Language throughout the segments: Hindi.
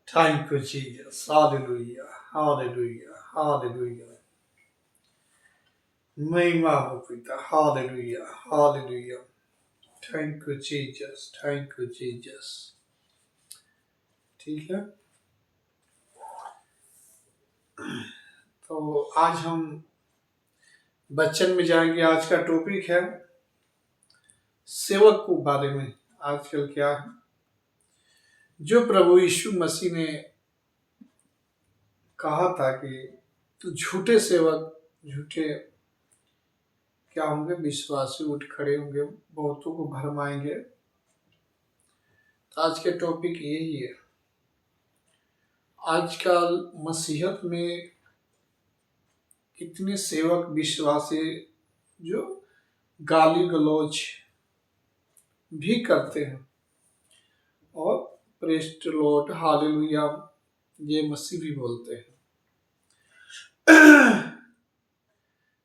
Thank you, Jesus. Hallelujah. Hallelujah. Hallelujah. महिमा हो पिता. Hallelujah. Hallelujah. Thank you, Jesus. Thank you, Jesus. ठीक है. तो आज हम बच्चन में जाएंगे. आज का टॉपिक है सेवक को बारे में. आजकल क्या है, जो प्रभु यीशु मसीह ने कहा था कि तो झूठे सेवक, झूठे क्या होंगे, विश्वासी उठ खड़े होंगे, बहुतों को भरमाएंगे. तो आज के टॉपिक यही है. आजकल मसीहत में कितने सेवक विश्वासी जो गाली गलौज भी करते हैं और प्रेज द लॉर्ड, हालेलुया, ये मसीह भी बोलते हैं.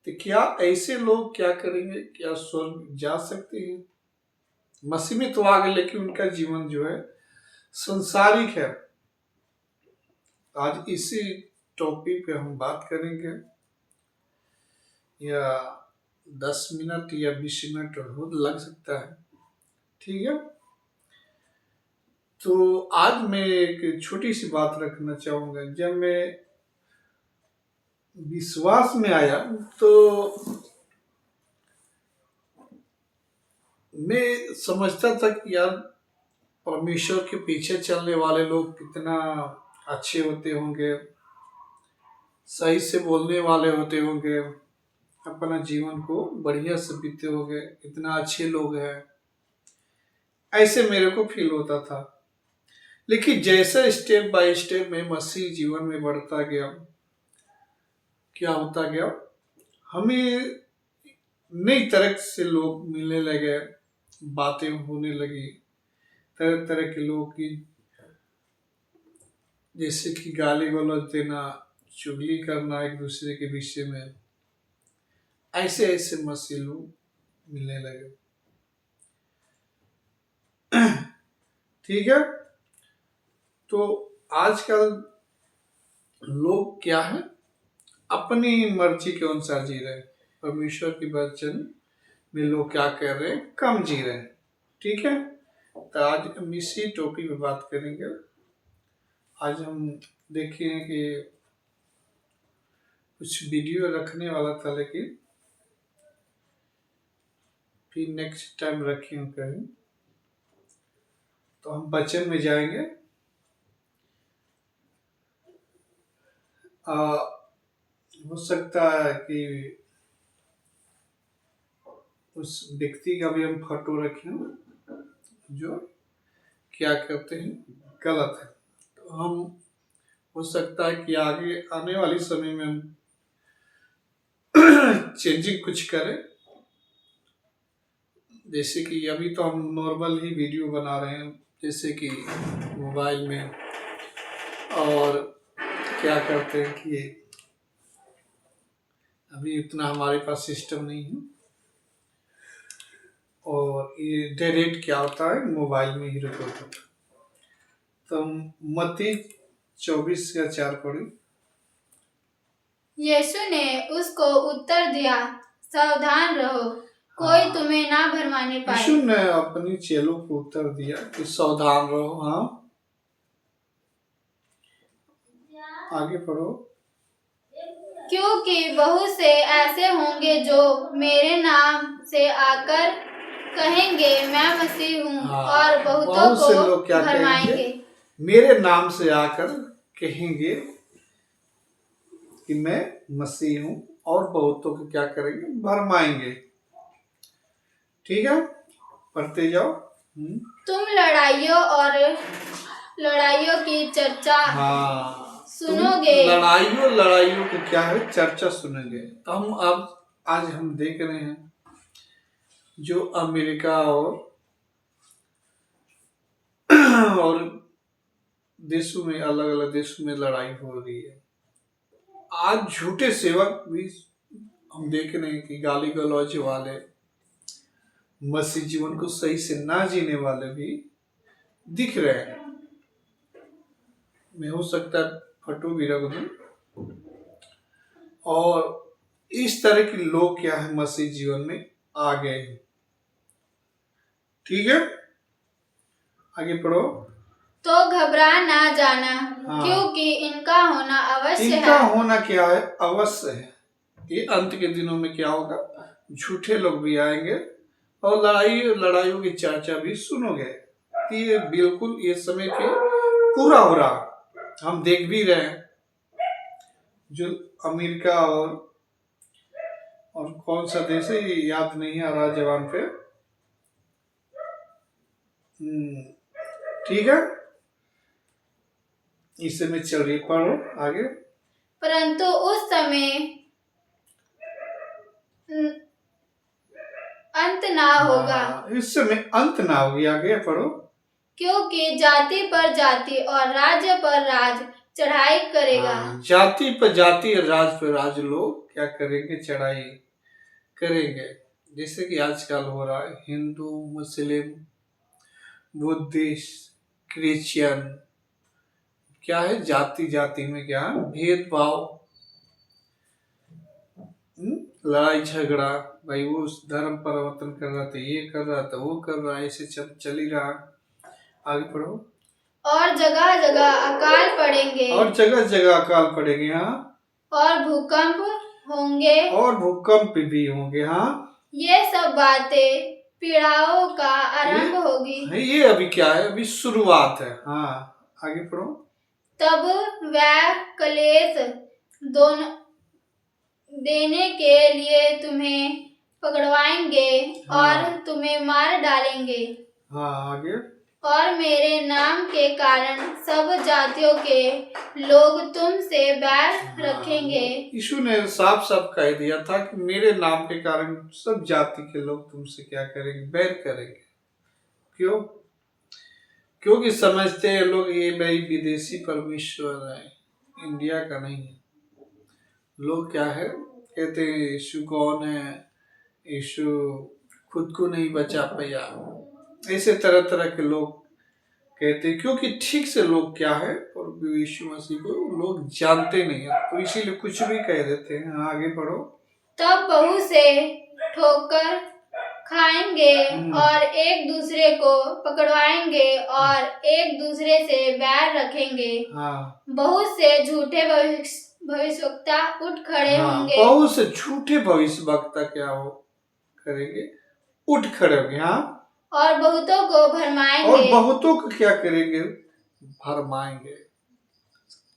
तो क्या ऐसे लोग क्या करेंगे? क्या स्वर्ग जा सकते हैं? मसीह में तो आ गए, लेकिन उनका जीवन जो है संसारिक है. आज इसी टॉपिक पे हम बात करेंगे. या 10 मिनट या 20 मिनट हो लग सकता है. ठीक है. तो आज मैं एक छोटी सी बात रखना चाहूंगा. जब मैं विश्वास में आया तो मैं समझता था कि यार परमेश्वर के पीछे चलने वाले लोग कितना अच्छे होते होंगे, सही से बोलने वाले होते होंगे, अपना जीवन को बढ़िया से बीते होंगे, इतना अच्छे लोग हैं, ऐसे मेरे को फील होता था. लेकिन जैसे स्टेप बाय स्टेप में मसीह जीवन में बढ़ता गया, क्या होता गया, हमें नई तरह से लोग मिलने लगे, बातें होने लगी, तरह तरह के लोग की, जैसे कि गाली गलौज देना, चुगली करना एक दूसरे के विषय में, ऐसे ऐसे मसीह लोग मिलने लगे. ठीक है. तो आजकल लोग क्या है, अपनी मर्जी के अनुसार जी रहे हैं. परमेश्वर की वचन में लोग क्या कर रहे हैं, कम जी रहे हैं. ठीक है. तो आज हम इसी टॉपिक पे बात करेंगे. आज हम देखें कि कुछ वीडियो रखने वाला था, लेकिन फिर नेक्स्ट टाइम रखें कहीं. तो हम वचन में जाएंगे. हो सकता है कि उस व्यक्ति का भी हम फोटो रखें जो क्या करते हैं, गलत है. तो हम हो सकता है कि आगे आने वाली समय में हम चेंजिंग कुछ करें. जैसे कि अभी तो हम नॉर्मल ही वीडियो बना रहे हैं, जैसे कि मोबाइल में, और क्या करते हैं कि अभी इतना हमारे पास सिस्टम नहीं है, और ये डायरेक्ट क्या होता है, मोबाइल में ही रिकॉर्ड होता है. तो मत्ती 24:4 पढ़े. यीशु ने उसको उत्तर दिया, सावधान रहो, कोई तुम्हें ना भरमाने पाए. यीशु ने अपने चेलों को उत्तर दिया कि सावधान रहो. हाँ, आगे पढ़ो. क्योंकि बहुत से ऐसे होंगे जो मेरे नाम से आकर कहेंगे मैं मसीह हूँ, और बहुतों बहुत से लोग को क्या भरमाएंगे. कहेंगे, मेरे नाम से आकर कहेंगे कि मैं मसीह हूँ, और बहुतों को क्या करेंगे, भरमाएंगे. ठीक है. पढ़ते जाओ. तुम लड़ाइयों की चर्चा सुनोगे. लड़ाइयों की क्या है, चर्चा सुनेंगे. तो हम अब आज हम देख रहे हैं जो अमेरिका और देशों में, अलग अलग देशों में लड़ाई हो रही है. आज झूठे सेवक भी हम देख रहे हैं कि गाली गलौज वाले, मसीह जीवन को सही से ना जीने वाले भी दिख रहे हैं. मैं हो सकता है फोटो भी रख दूं। और इस तरह के लोग क्या है मसीह जीवन में आ गए हैं। ठीक है, आगे पढ़ो। तो घबरा ना जाना, हाँ। क्योंकि इनका होना अवश्य इनका है। होना क्या है, अवश्य है। ये अंत के दिनों में क्या होगा, झूठे लोग भी आएंगे और लड़ाइयों की चर्चा भी सुनोगे। तो ये बिल्कुल ये समय के पूरा हो रहा, हम देख भी रहे हैं। जो अमेरिका और कौन सा देश है ये याद नहीं आ रहा जवान पे। ठीक है, इस समय चल रही, पढ़ो आगे। परंतु उस समय अंत ना होगा, इस समय अंत ना होगी, आगे पढ़ो। क्योंकि जाति पर जाति और राज्य पर राज चढ़ाई करेगा। जाति पर जाति और राज पर राज लोग क्या करेंगे, चढ़ाई करेंगे। जैसे कि आजकल हो रहा है, हिंदू मुस्लिम बुद्धिस्ट क्रिश्चियन, क्या है जाति जाति में क्या है भेदभाव, लड़ाई झगड़ा। भाई वो उस धर्म परिवर्तन कर रहा था, ये कर रहा था, वो कर रहा है, ऐसे चल ही रहा। आगे पढ़ो। और जगह जगह अकाल पड़ेंगे, और जगह जगह अकाल पड़ेंगे। हाँ, और भूकंप होंगे, और भूकंप भी होंगे। हाँ, ये सब बातें पीड़ाओं का आरंभ होगी। ये अभी क्या है, अभी शुरुआत है। हाँ, आगे पढ़ो। तब वह क्लेश दोनों देने के लिए तुम्हें पकड़वाएंगे, और तुम्हें मार डालेंगे। हाँ, आगे। और मेरे नाम के कारण सब जातियों के लोग तुमसे बैर रखेंगे। यीशु ने साफ साफ कह दिया था कि मेरे नाम के कारण सब जाति के लोग तुमसे क्या करेंगे, बैर करेंगे। क्यों? क्योंकि समझते हैं लोग ये भाई विदेशी परमेश्वर है, इंडिया का नहीं है। लोग क्या है कहते हैं यीशु कौन है, यीशु खुद को नहीं बचा पाया, ऐसे तरह तरह के लोग कहते हैं। क्योंकि ठीक से लोग क्या है और यीशु मसीह को लोग जानते नहीं है, तो इसीलिए कुछ भी कह देते हैं। आगे पढ़ो। तब बहु से ठोकर खाएंगे और एक दूसरे को पकड़वाएंगे और एक दूसरे से बैर रखेंगे। बहुत से झूठे भविष्यवक्ता उठ खड़े होंगे। बहुत से झूठे भविष्यवक्ता क्या हो करेंगे, उठ खड़े होंगे। हाँ, और बहुतों को भरमाएंगे। और बहुतों को क्या करेंगे, भरमाएंगे।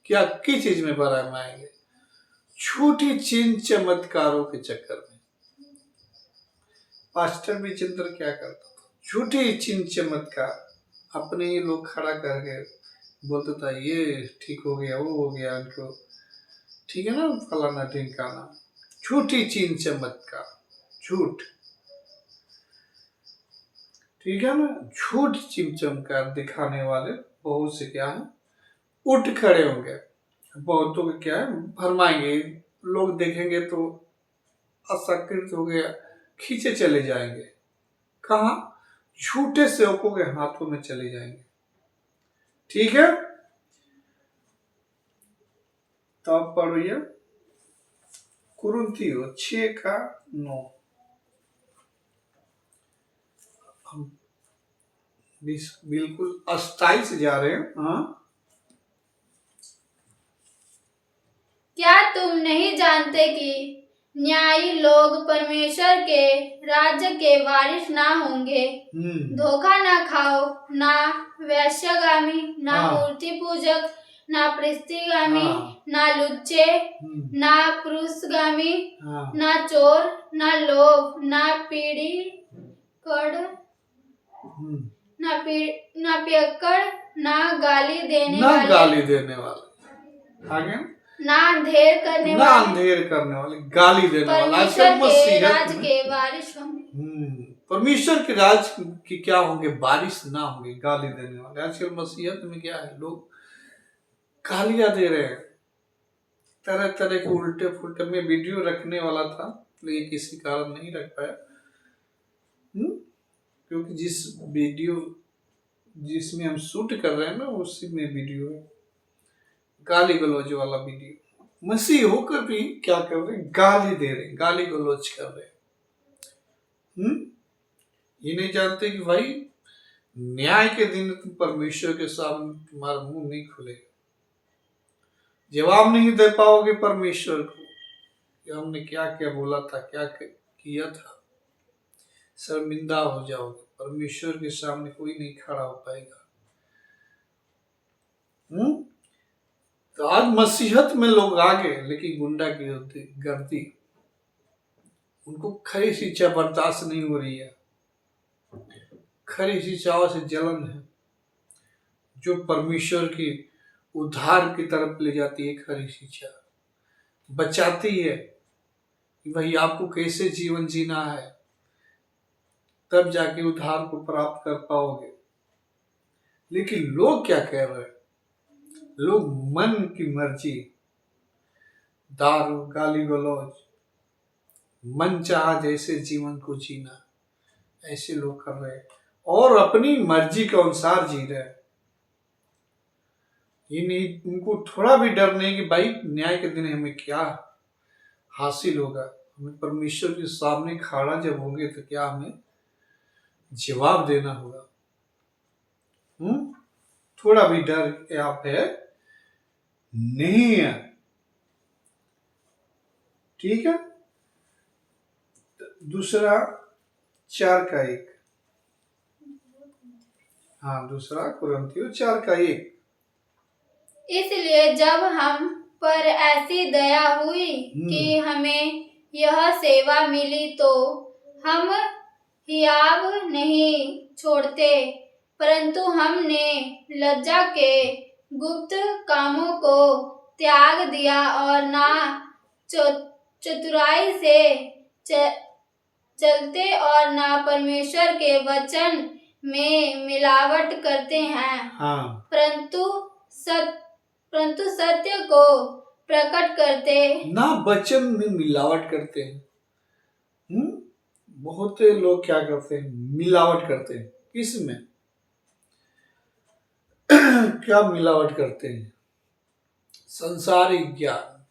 क्या किस चीज में भरमाएंगे, झूठी चिन्ह चमत्कारों के चक्कर में। पास्टर विजेंद्र क्या करता था, झूठी चिन्ह चमत्कार अपने ही लोग खड़ा करके बोलता था ये ठीक हो गया, वो हो गया, उनको ठीक है ना, फलाना ढिमकाना। झूठी चिन्ह चमत्कार, झूठ, ठीक है ना, झूठ चिन्ह चमत्कार दिखाने वाले बहुत से क्या है उठ खड़े होंगे। बहुतों को क्या है भरमाएंगे। लोग देखेंगे तो असकृत हो गया, खींचे चले जाएंगे। कहाँ? झूठे सेवकों के हाथों में चले जाएंगे। ठीक है, तो अब पढ़ो ये कुरिन्थियों 6:9। हम बिल्कुल अस्थाई से जा रहे हैं। हाँ, क्या तुम नहीं जानते कि न्यायी लोग परमेश्वर के राज्य के वारिस ना होंगे? धोखा ना खाओ, ना वैश्यगामी, ना मूर्ति पूजक, ना प्रिस्तिगामी, ना लुच्चे, ना पुरुषगामी, ना चोर, ना लोभ, ना ना पियक्कड़, ना गाली देने वाले। आगे ना अंधेर करने वाले, गाली देने वाले। आजकल राज के वारिस होंगे। परमेश्वर के राज की क्या होंगे, बारिश ना होंगे, गाली देने वाले। आजकल मसीहत में क्या है, लोग गालियां दे रहे हैं, तरह तरह के उल्टे फुल्टे। में वीडियो रखने वाला था लेकिन किसी कारण नहीं रख पाया, क्योंकि जिसमें हम शूट कर रहे हैं ना उसी में वीडियो है। गाली गलौज वाला वीडियो, मसीह होकर भी क्या कर रहे हैं, गाली दे रहे हैं, गाली गलौज कर रहे हैं। ये नहीं जानते कि भाई न्याय के दिन तुम परमेश्वर के सामने तुम्हारा मुंह नहीं खुलेगा, जवाब नहीं दे पाओगे परमेश्वर को कि हमने क्या क्या बोला था, क्या किया था। शर्मिंदा हो जाओगे, परमेश्वर के सामने कोई नहीं खड़ा हो पाएगा। तो आज मसीहत में लोग आ गए, लेकिन गुंडा की गर्दी, उनको खरी शिक्षा बर्दाश्त नहीं हो रही है, खरी शिक्षाओं से जलन है, जो परमेश्वर की उद्धार की तरफ ले जाती है। खरी शिक्षा बचाती है कि भाई आपको कैसे जीवन जीना है, तब जाके उद्धार को प्राप्त कर पाओगे। लेकिन लोग क्या कह रहे हैं, लोग मन की मर्जी, दारू, गाली गलौज, मन चाहा जैसे जीवन को जीना, ऐसे लोग कर रहे हैं और अपनी मर्जी के अनुसार जी रहे हैं। ये नहीं, उनको थोड़ा भी डर नहीं कि भाई न्याय के दिन हमें क्या हासिल होगा, हमें परमेश्वर के सामने खड़ा जब होंगे तो क्या हमें जवाब देना होगा। थोड़ा भी डर यहाँ पे नहीं है। ठीक है। दूसरा 4:1, हाँ, दूसरा कुरिन्थियों 4:1। इसलिए जब हम पर ऐसी दया हुई कि हमें यह सेवा मिली, तो हम हियाव नहीं छोड़ते, परंतु हमने लज्जा के गुप्त कामों को त्याग दिया और ना चतुराई से चलते और ना परमेश्वर के वचन में मिलावट करते हैं। हाँ। परंतु सत्य को प्रकट करते, ना वचन में मिलावट करते हैं। बहुत लोग क्या करते हैं, मिलावट करते हैं। किसमें क्या मिलावट करते हैं? संसारिक ज्ञान,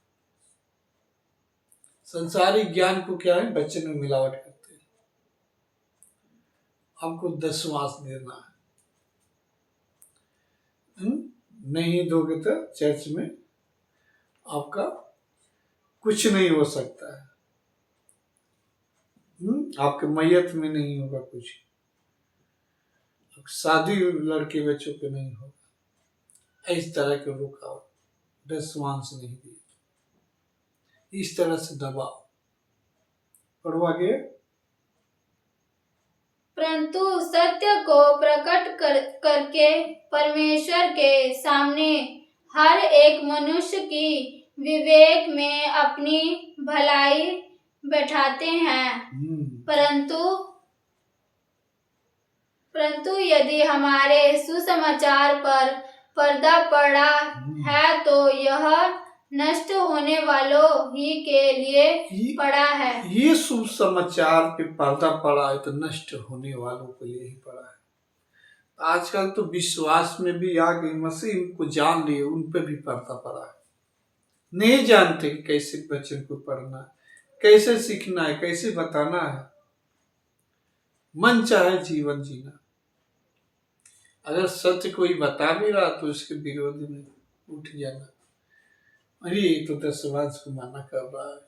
संसारिक ज्ञान को क्या है, वचन में मिलावट करते हैं। आपको दशमांश देना है, नहीं दोगे तो चर्च में आपका कुछ नहीं हो सकता है। आपके मैयत में नहीं होगा कुछ, शादी लड़के बच्चों पे नहीं होगा। इस तरह के रुकावट, दशमांश नहीं दिए, इस तरह से दबाव। पढ़ो आगे। परंतु सत्य को प्रकट करके परमेश्वर के सामने हर एक मनुष्य की विवेक में अपनी भलाई बैठाते हैं। परंतु यदि हमारे सुसमाचार पर पर्दा पड़ा है, तो यह नष्ट होने वालों ही के लिए पड़ा है। ये सुसमाचार पे पर्दा पड़ा है तो नष्ट होने वालों के लिए ही पड़ा है। आजकल तो विश्वास में भी आ गई, मसीह को जान लिए, उन पे भी पर्दा पड़ा है। नहीं जानते कैसे वचन को पढ़ना है, कैसे सीखना है, कैसे बताना है। मन चाहे जीवन जीना। अगर सत्य कोई बता भी रहा तो उसके विरोध में उठ जाना, अरे ये तो दशमांश को माना कर रहा है।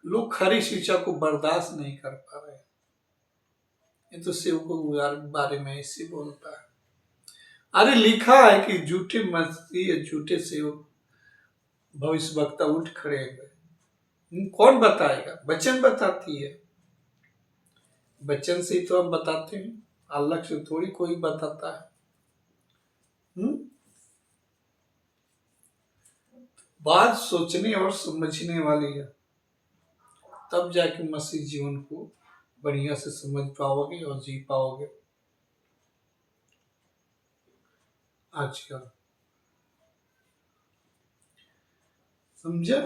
लोग खरी शिक्षा को बर्दाश्त नहीं कर पा रहे। ये तो सेवकों के बारे में ऐसे बोलता है। अरे लिखा है कि झूठे मसीह, झूठे सेवक, भविष्यवक्ता उठ खड़े हुए। कौन बताएगा? वचन बताती है। वचन से ही तो हम बताते हैं, अलग से थोड़ी कोई बताता है। बात सोचने और समझने वाली है, तब जाके मसीह जीवन को बढ़िया से समझ पाओगे और जी पाओगे। आजकल समझा?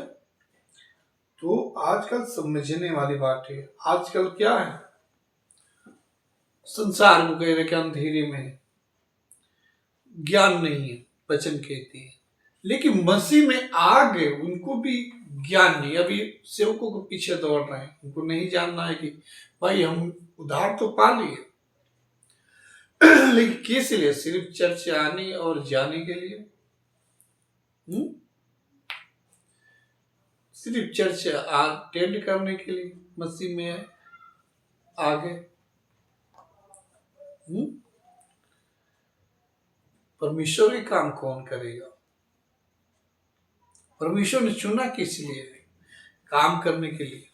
तो आजकल समझने वाली बात है, आजकल क्या है, संसार वगैरह के अंधेरे में है, ज्ञान नहीं है, वचन कहते हैं। लेकिन मसीह में आ गए उनको भी ज्ञान नहीं, अभी सेवकों को पीछे दौड़ रहे हैं, उनको नहीं जानना है कि भाई हम उधार तो पा लिए लेकिन किस लिए? सिर्फ चर्च आने और जाने के लिए। सिर्फ चर्च अटेंड करने के लिए मसीह में आ गए। परमेश्वर के काम कौन करेगा? परमेश्वर ने चुना किस लिए? काम करने के लिए,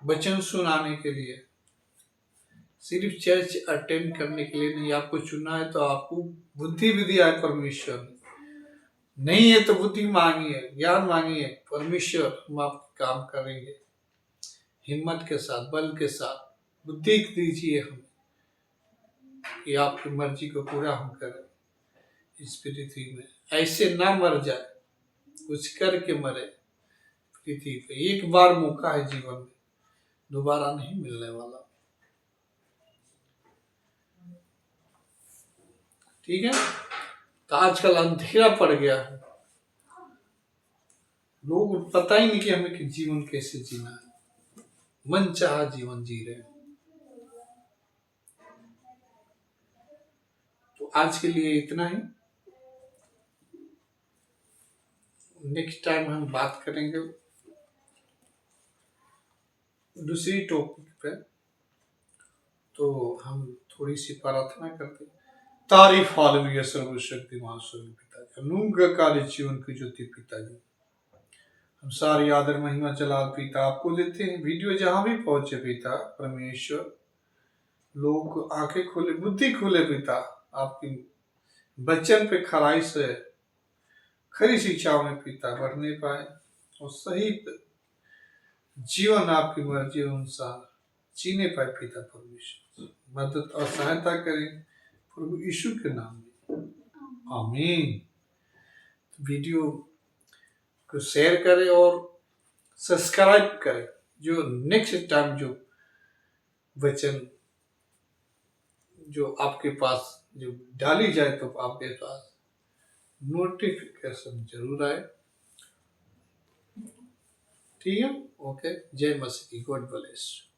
वचन सुनाने के लिए, सिर्फ चर्च अटेंड करने के लिए नहीं। आपको चुना है तो आपको बुद्धि भी दिया है परमेश्वर ने, नहीं है तो बुद्धि मांगिए, ज्ञान मांगिए, परमेश्वर हम आपके काम करेंगे हिम्मत के साथ, बल के साथ। बुद्धि दीजिए हमें कि आपकी मर्जी को पूरा हम करें इस पृथ्वी में। ऐसे ना मर जाए, कुछ करके मरे पृथ्वी पे। एक बार मौका है जीवन में, दोबारा नहीं मिलने वाला। ठीक है। तो आजकल अंधेरा पड़ गया है, लोग पता ही नहीं कि हमें कि जीवन कैसे जीना है, मन चाहा जीवन जी रहे हैं। तो आज के लिए इतना ही। नेक्स्ट टाइम हम बात करेंगे दूसरी टॉपिक पे। तो हम थोड़ी सी प्रार्थना करते हैं। तारीफ हालेलुया सर्वशक्तिमान स्वर्गीय पिता, अनुग्रहकारी जीवन की ज्योति पिताजी, हम सारी आदर महिमा जलाल पिता आपको देते हैं। वीडियो जहां भी पहुंचे पिता परमेश्वर, लोग आंखें खोले, बुद्धि खोले पिता, आपकी वचन पे खराई से खरी शिक्षाओं में पिता बढ़ने पाए और सही जीवन आपकी मर्जी अनुसार जीने पाए पिता परमेश्वर। मदद और सहायता करें प्रभु यीशु के नाम में, आमीन। वीडियो को शेयर करें और सब्सक्राइब करें, जो नेक्स्ट टाइम जो वचन जो आपके पास जो डाली जाए तो आपके पास नोटिफिकेशन जरूर आए। ठीक है, ओके। जय मसीह, गॉड ब्लेस।